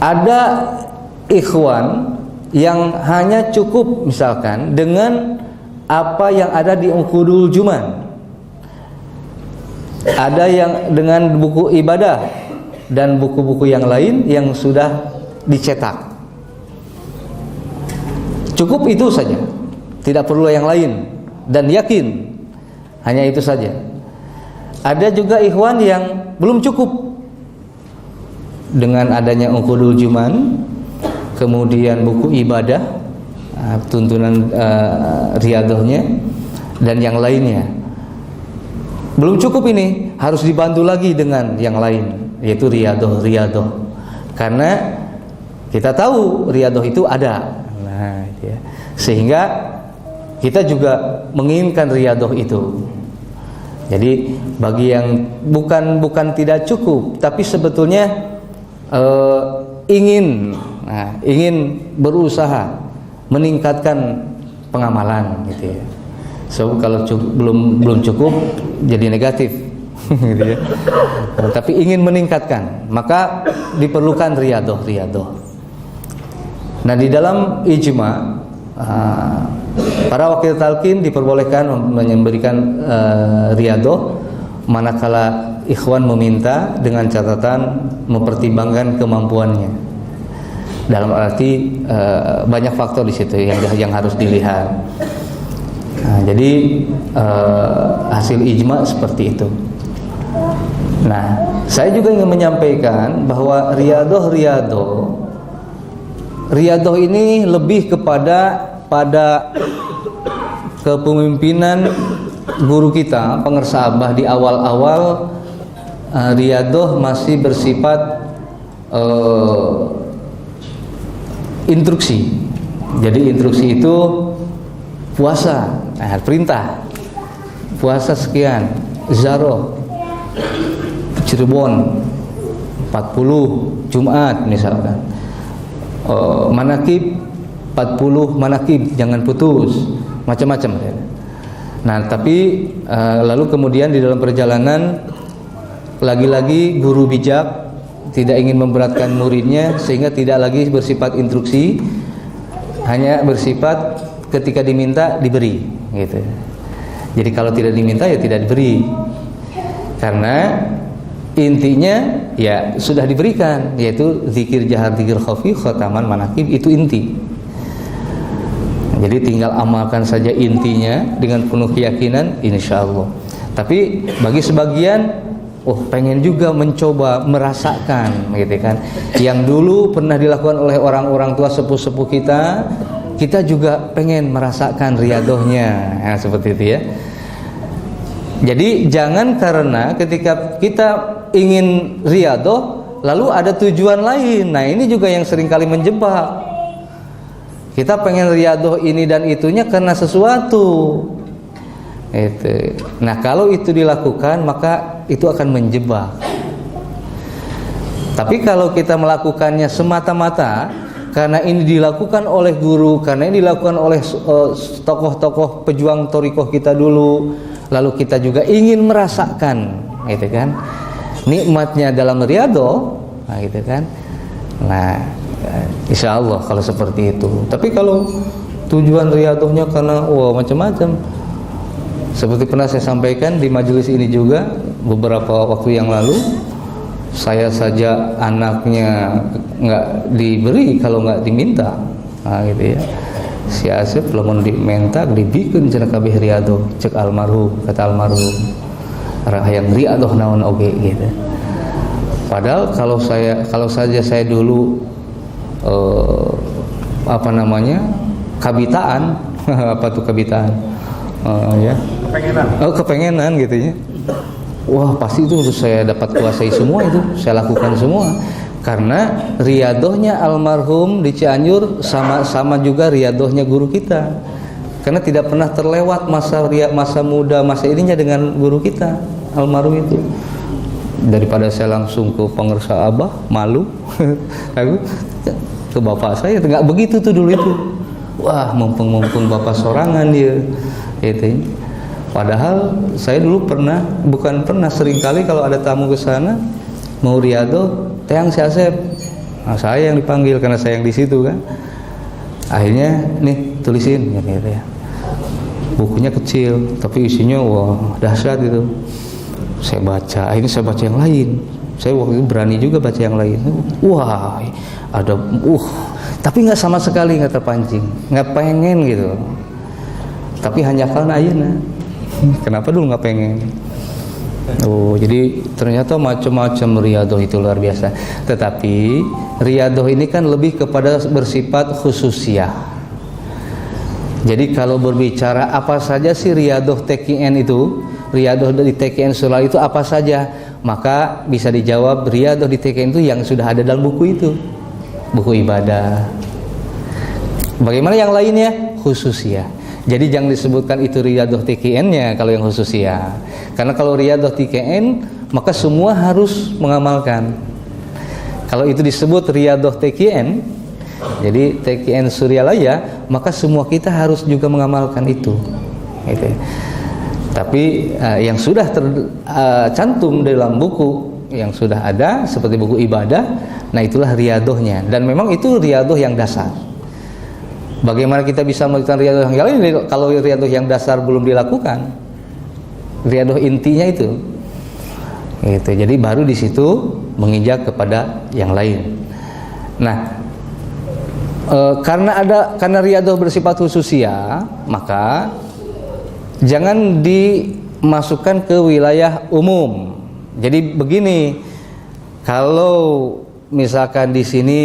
Ada ikhwan yang hanya cukup misalkan dengan apa yang ada di Uqudul Juman. Ada yang dengan buku ibadah dan buku-buku yang lain yang sudah dicetak. Cukup itu saja, tidak perlu yang lain, dan yakin hanya itu saja. Ada juga ikhwan yang belum cukup dengan adanya Uqudul Juman, kemudian buku ibadah, tuntunan riyadhahnya dan yang lainnya. Belum cukup, ini harus dibantu lagi dengan yang lain, yaitu riyadhah. Karena kita tahu riyadhah itu ada. Nah, ya. Sehingga kita juga menginginkan riyadhah itu. Jadi bagi yang bukan tidak cukup, tapi sebetulnya ingin berusaha meningkatkan pengamalan gitu ya. So kalau belum cukup jadi negatif gitu ya. Tapi ingin meningkatkan, maka diperlukan riyadhah. Nah, di dalam ijma para wakil talqin diperbolehkan memberikan riyadhah manakala ikhwan meminta, dengan catatan mempertimbangkan kemampuannya. Dalam arti banyak faktor di situ yang harus dilihat. Nah, jadi hasil ijma seperti itu. Nah, saya juga ingin menyampaikan bahwa riyadhah ini lebih pada kepemimpinan guru kita, pengersa Abah di awal-awal. Riyadhah masih bersifat instruksi. Jadi instruksi itu puasa, perintah puasa sekian, Zaro Cirebon 40 Jumat misalkan, manakib 40 manakib, jangan putus, macam-macam. Nah, tapi lalu kemudian di dalam perjalanan lagi-lagi guru bijak tidak ingin memberatkan muridnya, sehingga tidak lagi bersifat instruksi, hanya bersifat ketika diminta diberi gitu. Jadi kalau tidak diminta ya tidak diberi, karena intinya ya sudah diberikan, yaitu zikir jahar, zikir khafi, khataman, manakib, itu inti. Jadi tinggal amalkan saja intinya dengan penuh keyakinan, insyaallah. Tapi bagi sebagian pengen juga mencoba merasakan gitu kan, yang dulu pernah dilakukan oleh orang-orang tua sepuh-sepuh kita juga pengen merasakan riyadhahnya, seperti itu ya. Jadi jangan karena ketika kita ingin riyadhah lalu ada tujuan lain. Nah, ini juga yang seringkali menjebak. Kita pengen riyadhah ini dan itunya karena sesuatu. Itu. Nah, kalau itu dilakukan maka itu akan menjebak. Tapi kalau kita melakukannya semata-mata karena ini dilakukan oleh guru, karena ini dilakukan oleh tokoh-tokoh pejuang thariqah kita dulu, lalu kita juga ingin merasakan, gitu kan, nikmatnya dalam riyadhah, nah, gitu kan. Nah, insyaallah kalau seperti itu. Tapi kalau tujuan riyadhahnya karena macam-macam, seperti pernah saya sampaikan di majelis ini juga beberapa waktu yang lalu, saya saja anaknya nggak diberi kalau nggak diminta, nah, gitu ya. Si Asep lamun diminta dibikin cenah kabeh riyadhah, cek almarhum, kata almarhum rahayang riyadhah naon oge gitu. Padahal kalau saja saya dulu kabitaan apa tuh kabitaan, ya kepengenan gitu ya. Wah, pasti itu harus saya dapat kuasai semua, itu saya lakukan semua. Karena riyadhahnya almarhum di Cianjur sama juga riyadhahnya guru kita. Karena tidak pernah terlewat masa muda, masa ininya dengan guru kita almarhum itu. Daripada saya langsung ke pengersa Abah, malu. Aku ke bapak saya enggak begitu tuh dulu itu. Wah, mumpung bapak sorangan dia. Gitu. Padahal saya dulu sering kali kalau ada tamu ke sana mau riyadhah, teang si Asep Nah, saya yang dipanggil karena saya yang di situ kan. Akhirnya nih tulisin gitu ya. Bukunya kecil tapi isinya wah dahsyat gitu. Saya baca, akhirnya saya baca yang lain. Saya waktu itu berani juga baca yang lain. Wah, ada tapi nggak sama sekali nggak terpancing, nggak pengen gitu. Tapi hanya karena ayeuna. Kenapa dulu nggak pengen? Oh, jadi ternyata macam-macam riyadoh itu luar biasa. Tetapi riyadoh ini kan lebih kepada bersifat khususiyah. Jadi kalau berbicara apa saja sih riyadoh TKN itu, riyadoh di TKN Sulal itu apa saja, maka bisa dijawab riyadoh di TKN itu yang sudah ada dalam buku itu, buku ibadah. Bagaimana yang lainnya? Khususiyah. Jadi jangan disebutkan itu riyadoh TKN-nya kalau yang khususiyah. Karena kalau riyadoh TKN maka semua harus mengamalkan. Kalau itu disebut riyadoh TKN, jadi TKN Suryalaya, maka semua kita harus juga mengamalkan itu. Gitu. Tapi yang sudah tercantum dalam buku yang sudah ada seperti buku ibadah, nah itulah riyadohnya. Dan memang itu riyadoh yang dasar. Bagaimana kita bisa melakukan riyadoh yang lain kalau riyadoh yang dasar belum dilakukan? Riyadoh intinya itu. Gitu. Jadi baru di situ menginjak kepada yang lain. Nah, karena riyadoh bersifat khususiyah, maka jangan dimasukkan ke wilayah umum. Jadi begini, kalau misalkan di sini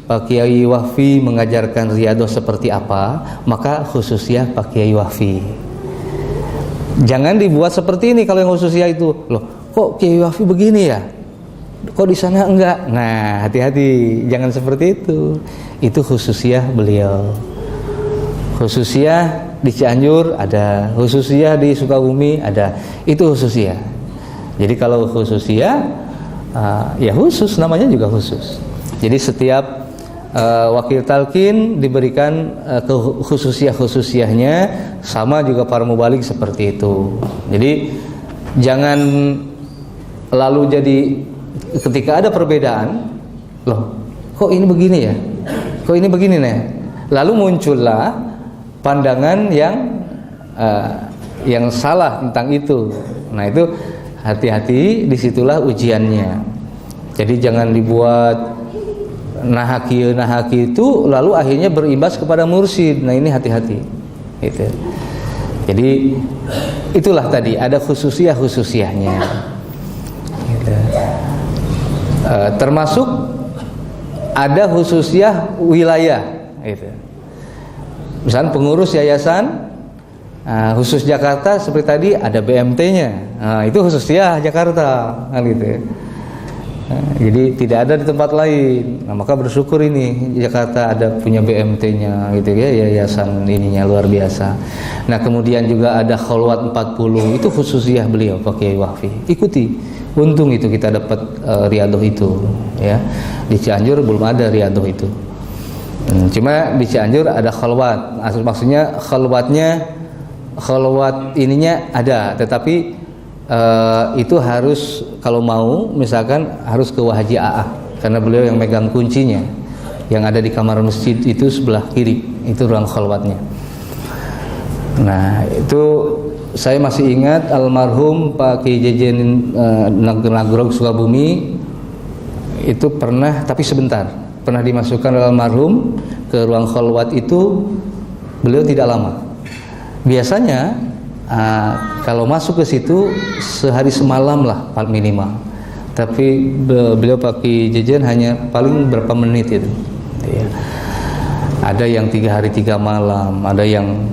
Pak Kiai Wahfi mengajarkan riyadoh seperti apa, maka khususiyah Pak Kiai Wahfi. Jangan dibuat seperti ini kalau yang khususiyah itu. Loh, kok Kiai Wahfi begini ya? Kok di sana enggak? Nah, hati-hati, jangan seperti itu. Itu khususiyah beliau. Khususiyah di Cianjur ada, khususiyah di Sukabumi ada. Itu khususiyah. Jadi kalau khususiyah ya khusus, namanya juga khusus. Jadi setiap wakil talqin diberikan khususiyah-khususiyahnya, sama juga para mubalik seperti itu. Jadi jangan lalu jadi ketika ada perbedaan, loh kok ini begini ya, kok ini begini nih, lalu muncullah pandangan yang salah tentang itu. Nah itu hati-hati, disitulah ujiannya. Jadi jangan dibuat nahaki itu lalu akhirnya berimbas kepada mursyid. Nah ini hati-hati gitu. Jadi itulah tadi ada khususiyahnya gitu. Termasuk ada khususiyah wilayah gitu. Misalnya pengurus yayasan khusus Jakarta seperti tadi ada BMT-nya. Nah, itu khususiyah Jakarta kan gitu ya. Jadi tidak ada di tempat lain. Nah, maka bersyukur ini Jakarta ada punya BMT-nya gitu ya, yayasan ininya luar biasa. Nah, kemudian juga ada Khalwat 40, itu khususiyah beliau Pak Kiai Wahfi. Ikuti. Untung itu kita dapat riyadoh itu ya. Di Cianjur belum ada riyadoh itu. Cuma di Cianjur ada Khalwat. Maksudnya khalwat ininya ada, tetapi itu harus kalau mau misalkan harus ke Wahaji AA karena beliau yang megang kuncinya, yang ada di kamar masjid itu sebelah kiri, itu ruang khalwatnya. Nah itu saya masih ingat almarhum Pak Kiai Jejen Nagrog Sukabumi itu pernah, tapi sebentar, pernah dimasukkan almarhum ke ruang khalwat itu, beliau tidak lama. Biasanya kalau masuk ke situ sehari semalam lah paling minimal. Tapi beliau pakai jajan hanya paling berapa menit itu. Ya. Ada yang 3 hari 3 malam, ada yang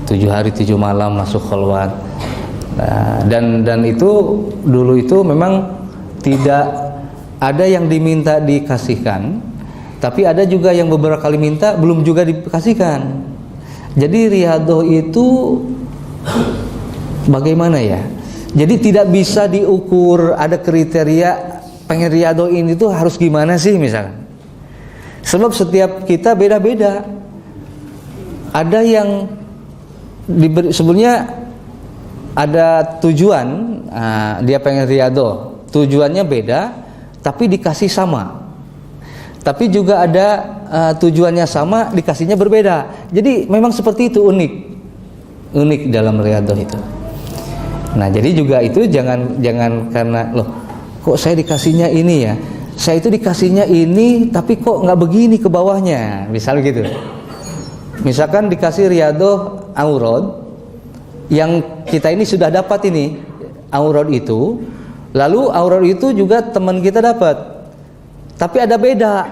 7 hari 7 malam masuk khalwat. Dan itu dulu itu memang tidak ada yang diminta dikasihkan, tapi ada juga yang beberapa kali minta belum juga dikasihkan. Jadi riyadoh itu bagaimana ya? Jadi tidak bisa diukur, ada kriteria pengen riyadoh ini tuh harus gimana sih misalkan. Sebab setiap kita beda-beda. Ada yang sebenarnya ada tujuan, dia pengen riyadoh, tujuannya beda, tapi dikasih sama. tapi juga ada tujuannya sama, dikasihnya berbeda. Jadi memang seperti itu, unik dalam riyadhah itu. Nah, jadi juga itu jangan karena loh kok saya dikasihnya ini ya, saya itu dikasihnya ini tapi kok nggak begini ke bawahnya, misal gitu. Misalkan dikasih riyadhah aurad, yang kita ini sudah dapat ini aurad itu, lalu aurad itu juga teman kita dapat, tapi ada beda.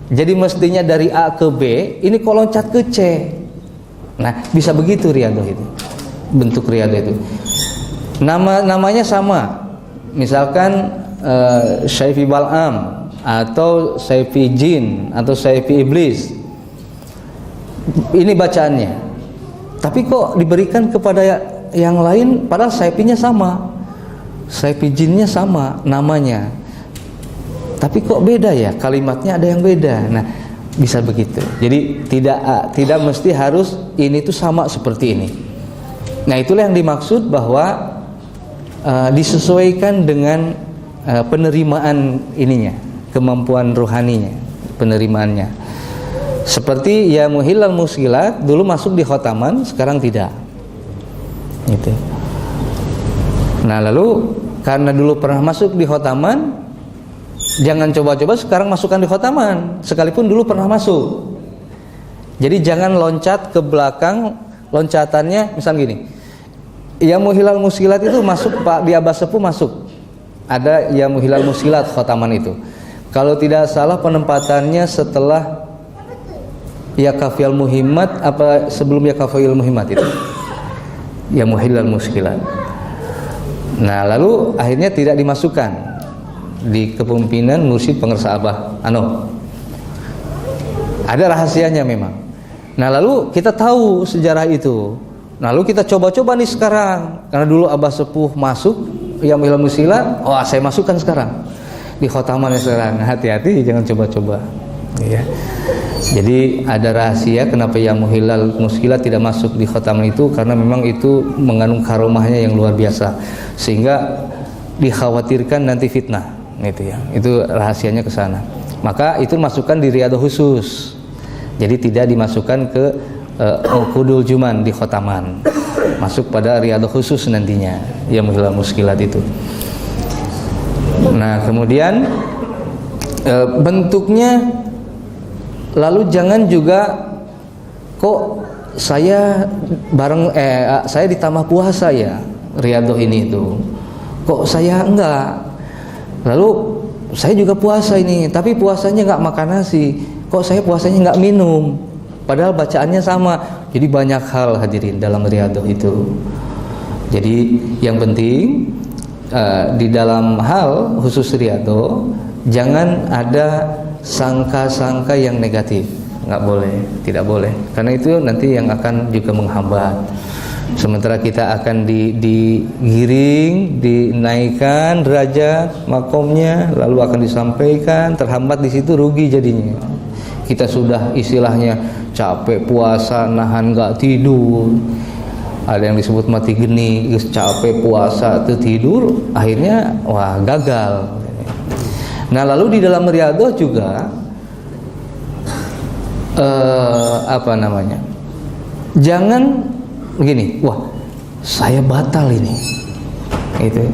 Jadi mestinya dari A ke B, ini kok loncat ke C. Nah, bisa begitu riyadhah itu. Bentuk riyadhah itu. Namanya sama. Misalkan Syaifi Bal'am atau Syaifi Jin atau Syaifi Iblis. Ini bacaannya. Tapi kok diberikan kepada yang lain padahal Syaifinya sama. Syaifi Jinnya sama namanya. Tapi kok beda ya, kalimatnya ada yang beda. Nah, bisa begitu. Jadi tidak mesti harus ini tuh sama seperti ini. Nah, itulah yang dimaksud bahwa disesuaikan dengan penerimaan ininya, kemampuan rohaninya, penerimaannya. Seperti ya muhillal muskilat dulu masuk di khotaman, sekarang tidak. Gitu. Nah, lalu karena dulu pernah masuk di khotaman, jangan coba-coba sekarang masukkan di khotaman, sekalipun dulu pernah masuk. Jadi jangan loncat ke belakang, loncatannya misal gini. Ya muhilal muskilat itu masuk Pak di Abbas Sepuh masuk. Ada ya muhilal muskilat khotaman itu. Kalau tidak salah penempatannya setelah ya kafiyal muhimmat apa sebelum ya kafiyal muhimmat itu. Ya muhilal muskilat. Nah, lalu akhirnya tidak dimasukkan di kepemimpinan Mursyid Pengersa Abah ada rahasianya memang. Nah, lalu kita tahu sejarah itu. Nah, lalu kita coba-coba nih sekarang, karena dulu Abah Sepuh masuk yang ilmu musilat, saya masukkan sekarang di khotaman sekarang. Hati-hati, jangan coba-coba ya. Jadi ada rahasia kenapa yang muhilal muskilat tidak masuk di khotaman itu, karena memang itu mengandung karomahnya yang luar biasa, sehingga dikhawatirkan nanti fitnah. Itu rahasianya ke sana. Maka itu masukkan di riyadhah khusus. Jadi tidak dimasukkan ke Qudul Juman di khotaman. Masuk pada riyadhah khusus nantinya ya muhilal muskilat itu. Nah, kemudian bentuknya lalu jangan juga kok saya saya ditambah puasa ya riyadhah ini itu. Kok saya enggak? Lalu saya juga puasa ini, tapi puasanya nggak makan nasi. Kok saya puasanya nggak minum? Padahal bacaannya sama. Jadi banyak hal hadirin dalam riyadhah itu. Jadi yang penting di dalam hal khusus riyadhah jangan ada sangka-sangka yang negatif. Nggak boleh, tidak boleh. Karena itu nanti yang akan juga menghambat. Sementara kita akan digiring, dinaikkan derajat makomnya, lalu akan disampaikan, terhambat di situ rugi jadinya. Kita sudah istilahnya capek puasa, nahan nggak tidur. Ada yang disebut mati geni, capek puasa tidur, akhirnya gagal. Nah, lalu di dalam riyadhah juga jangan begini, saya batal ini, itu.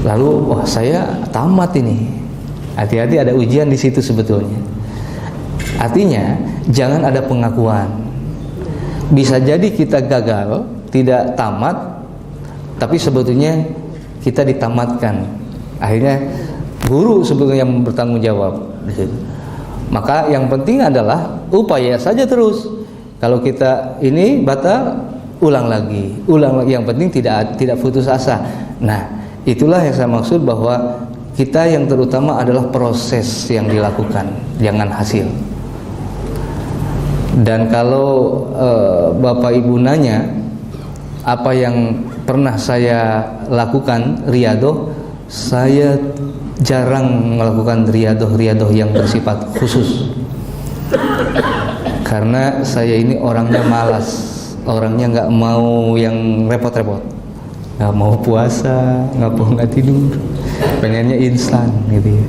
Lalu saya tamat ini. Hati-hati, ada ujian di situ sebetulnya. Artinya jangan ada pengakuan. Bisa jadi kita gagal, tidak tamat, tapi sebetulnya kita ditamatkan. Akhirnya guru sebetulnya yang bertanggung jawab. Maka yang penting adalah upaya saja terus. Kalau kita ini batal, ulang lagi. Yang penting tidak putus asa. Nah, itulah yang saya maksud bahwa kita yang terutama adalah proses yang dilakukan, jangan hasil. Dan kalau Bapak Ibu nanya apa yang pernah saya lakukan riyadhah, saya jarang melakukan riyadhah yang bersifat khusus. Karena saya ini orangnya malas, orangnya nggak mau yang repot-repot, nggak mau puasa, nggak tidur, pengennya instan gitu ya.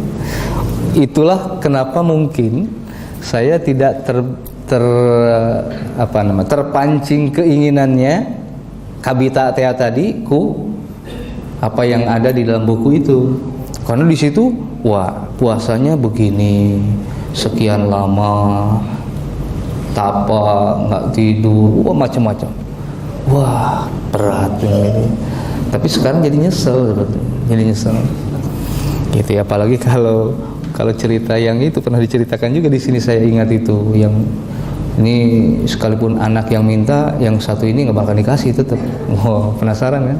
itulah kenapa mungkin saya tidak terpancing keinginannya kabita tea tadi ku apa yang ada di dalam buku itu. Karena di situ wah puasanya begini sekian lama, tapa nggak tidur, wah macam-macam, wah berat ini. Tapi sekarang jadi nyesel sebetulnya, jadi nyesel gitu ya. Apalagi kalau cerita yang itu pernah diceritakan juga di sini, saya ingat itu yang ini sekalipun anak yang minta, yang satu ini nggak bakal dikasih tetap. Wah penasaran kan?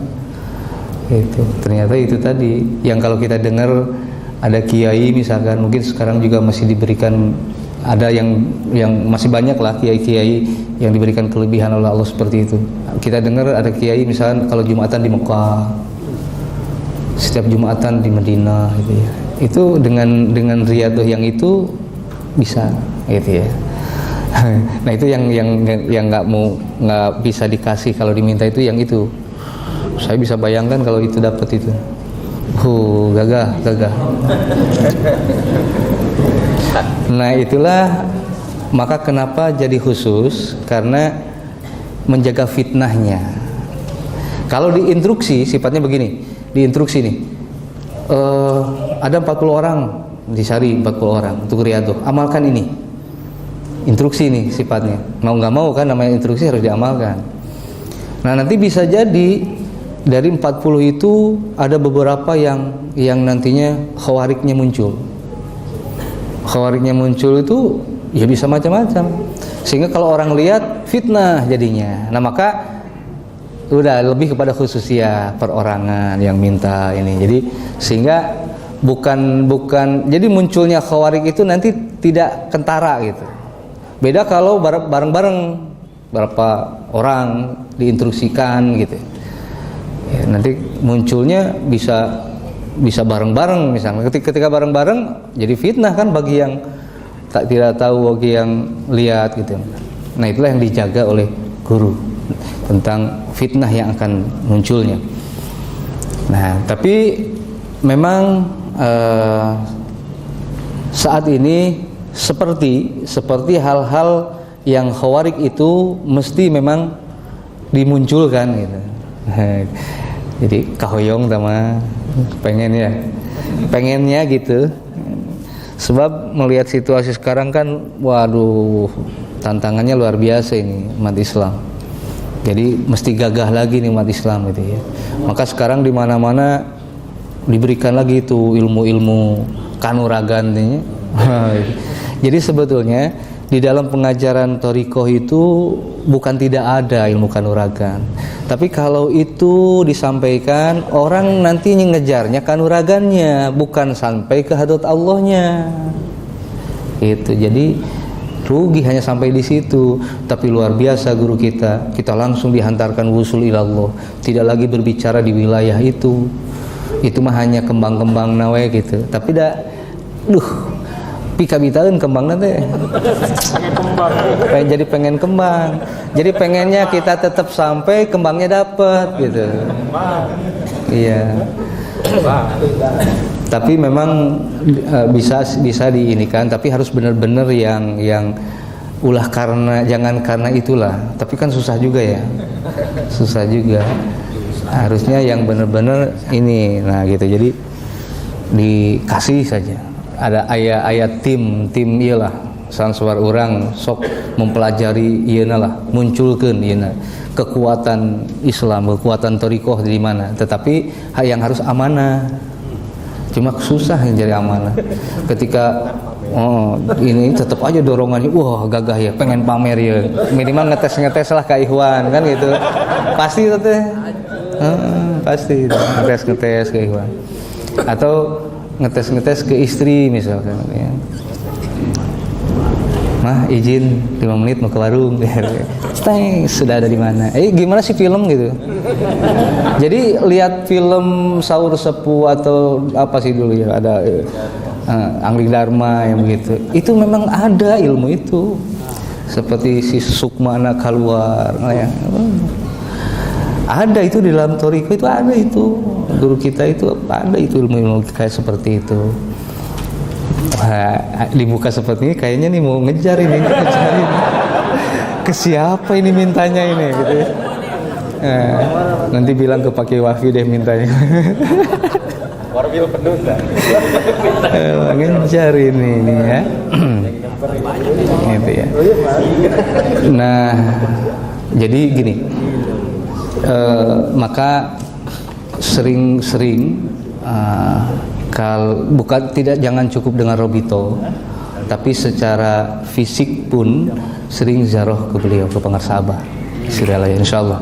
Itu ternyata itu tadi yang kalau kita dengar ada kiai misalkan, mungkin sekarang juga masih diberikan, ada yang masih banyak lah kiai-kiai yang diberikan kelebihan oleh Allah seperti itu. Kita dengar ada kiai misalkan kalau Jumatan di Mekah, setiap Jumatan di Madinah gitu ya. Itu dengan riyadhah yang itu bisa gitu ya. Nah itu yang nggak bisa dikasih kalau diminta itu yang itu. Saya bisa bayangkan kalau itu dapat itu. Gagah. Nah itulah maka kenapa jadi khusus, karena menjaga fitnahnya. Kalau diinstruksi sifatnya begini, diinstruksi nih, ada 40 orang disari 40 orang untuk riyadhah, amalkan ini. Instruksi nih sifatnya, mau nggak mau kan namanya instruksi harus diamalkan. Nah nanti bisa jadi dari 40 itu ada beberapa yang nantinya khawariknya muncul. Khawariknya muncul itu ya bisa macam-macam. Sehingga kalau orang lihat fitnah jadinya. Nah maka udah lebih kepada khususiyah perorangan yang minta ini. Jadi sehingga bukan jadi munculnya khawarik itu nanti tidak kentara gitu. Beda kalau bareng-bareng berapa orang diinstruksikan gitu. Ya, nanti munculnya bisa bareng-bareng misalnya. Ketika bareng-bareng jadi fitnah kan bagi yang tidak tahu, bagi yang lihat gitu. Nah itulah yang dijaga oleh guru tentang fitnah yang akan munculnya. Nah tapi memang saat ini seperti hal-hal yang khawarik itu mesti memang dimunculkan gitu. Jadi kahoyong sama pengennya gitu. Sebab melihat situasi sekarang kan, waduh, tantangannya luar biasa ini umat Islam. Jadi mesti gagah lagi nih umat Islam gitu ya. Maka sekarang di mana-mana diberikan lagi itu ilmu-ilmu kanuragan ini. Jadi sebetulnya di dalam pengajaran thariqah itu bukan tidak ada ilmu kanuragan, tapi kalau itu disampaikan orang nantinya ngejarnya kanuragannya, bukan sampai ke hadrat Allahnya. Itu jadi rugi hanya sampai di situ. Tapi luar biasa guru kita langsung dihantarkan wusul ilallah, tidak lagi berbicara di wilayah itu mah hanya kembang-kembang nawe gitu. Tapi pika bitaeun kembang nanti pengen kembang, jadi pengennya kita tetap sampai kembangnya dapat gitu. Iya. Tapi memang bisa diinikan, tapi harus benar-benar yang ulah jangan karena itulah. Tapi kan susah juga ya, harusnya yang benar-benar ini. Nah gitu, jadi dikasih saja. Ada ayat tim iyalah sanswar orang sok mempelajari iyeuna lah, munculkeun iyeuna kekuatan Islam, kekuatan thariqah di mana. Tetapi yang harus amanah. Cuma susah yang jadi amanah. Ketika ini tetap aja dorongannya, wah gagah ya, pengen pamer ya. Minimal ngetes lah ke ikhwan kan gitu. Pasti teh. Pasti ngetes ke ikhwan. Atau ngetes ke istri misalkan ya. Mah izin 5 menit mau ke warung. Sudah ada di mana? Gimana sih film gitu. Jadi lihat film Saur Sepuh atau apa sih dulu ya, ada Angling Dharma yang begitu. Itu memang ada ilmu itu. Seperti si Sukmana keluar ya. Ada itu di dalam thariqah, itu ada itu. Guru kita itu ada itu ilmu-ilmu kayak seperti itu. Wah, dibuka seperti ini kayaknya nih mau ngejar ini, ngejarin. Ke siapa ini mintanya ini gitu ya. Nanti bilang ke Pak Kiai Wafi deh mintanya. Warbil pendusta. Ngejar ini ya. Gitu ya. Nah, jadi gini. Maka sering-sering jangan cukup dengan robito, tapi secara fisik pun sering ziarah ke beliau, ke Pangar Sabah. Sirala ya insyaallah.